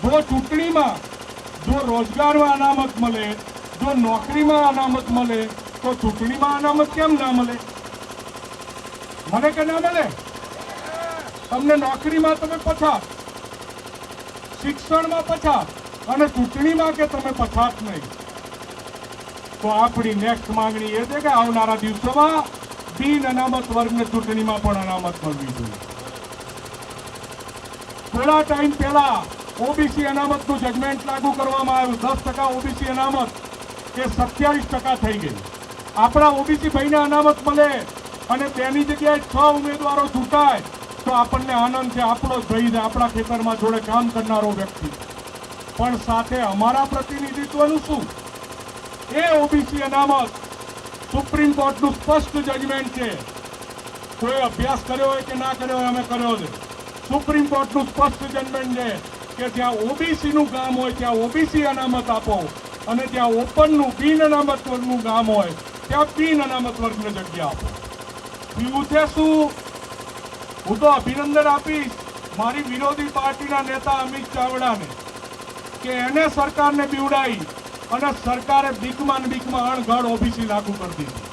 જો ચૂંટણીમાં જો રોજગારમાં અનામત મળે, જો નોકરીમાં અનામત મળે, તો ચૂંટણીમાં અનામત કેમ ના મળે? મને કે ના મળે? તમને નોકરીમાં તમે પછાત, શિક્ષણમાં પછાત અને ચૂંટણીમાં કે તમે પછાત નહીં. તો આપણી નેક્સ્ટ માંગણી એ છે કે આવનારા દિવસોમાં બિન અનામત વર્ગને ચૂંટણીમાં પણ અનામત મળવી જોઈએ. થોડા ટાઈમ પહેલા ઓબીસી અનામતનું જજમેન્ટ લાગુ કરવામાં આવ્યું. 10% ઓબીસી અનામત એ 27% થઈ ગઈ. આપણા ઓબીસી ભાઈને અનામત મળે અને તેની જગ્યાએ 6 ઉમેદવારો ચૂંટાય તો આપણને આનંદ છે. આપણો જ ભાઈ છે, આપણા ખેતરમાં જોડે કામ કરનારો વ્યક્તિ. પણ સાથે અમારા પ્રતિનિધિત્વનું શું? એ ઓબીસી અનામત સુપ્રીમ કોર્ટનું સ્પષ્ટ જજમેન્ટ છે. કોઈ અભ્યાસ કર્યો હોય કે ના કર્યો હોય, અમે કર્યો છે. સુપ્રીમ કોર્ટનું સ્પષ્ટ જજમેન્ટ છે કે જ્યાં ઓબીસીનું ગામ હોય ત્યાં ઓબીસી અનામત આપો અને જ્યાં ઓપનનું બિન અનામત વર્ગનું ગામ હોય ત્યાં બિન અનામત વર્ગને જગ્યા આપો. થયું છે શું? હું તો અભિનંદન આપીશ મારી વિરોધી પાર્ટીના નેતા અમિત ચાવડાને કે એને સરકારને બીવડાવી અને સરકારે બીકમાં અણઘડ ઓબીસી લાગુ કરી દીધી.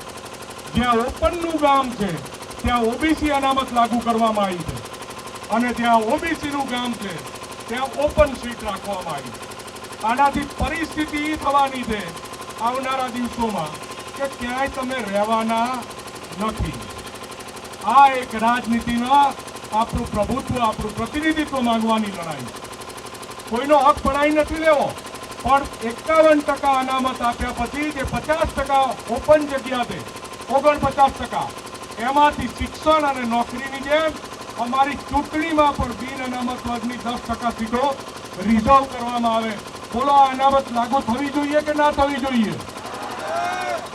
જ્યાં ઓપનનું ગામ છે ત્યાં ઓબીસી અનામત લાગુ કરવામાં આવી છે અને જ્યાં ઓબીસીનું ગામ છે ત્યાં ઓપન સીટ રાખવામાં આવી. આનાથી પરિસ્થિતિ એ થવાની છે આવનારા દિવસોમાં કે ક્યાંય તમે રહેવાના નથી. આ એક રાજનીતિના આપણું પ્રભુત્વ, આપણું પ્રતિનિધિત્વ માંગવાની લડાઈ. કોઈનો હક પડાવી નથી લેવો, પણ 51% અનામત આપ્યા પછી જે 50% ઓપન જગ્યા છે, 49%, એમાંથી શિક્ષણ અને નોકરીની જેમ અમારી ચૂંટણીમાં પણ બિન અનામત વર્ગની 10% સીટો રિઝર્વ કરવામાં આવે. બોલો, આ અનામત લાગુ થવી જોઈએ કે ના થવી જોઈએ?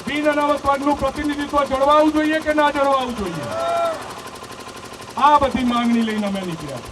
બિન અનામત વર્ગનું પ્રતિનિધિત્વ જળવાવું જોઈએ કે ના જળવાવું જોઈએ? આ બધી માંગણી લઈને અમે નીકળ્યા છીએ.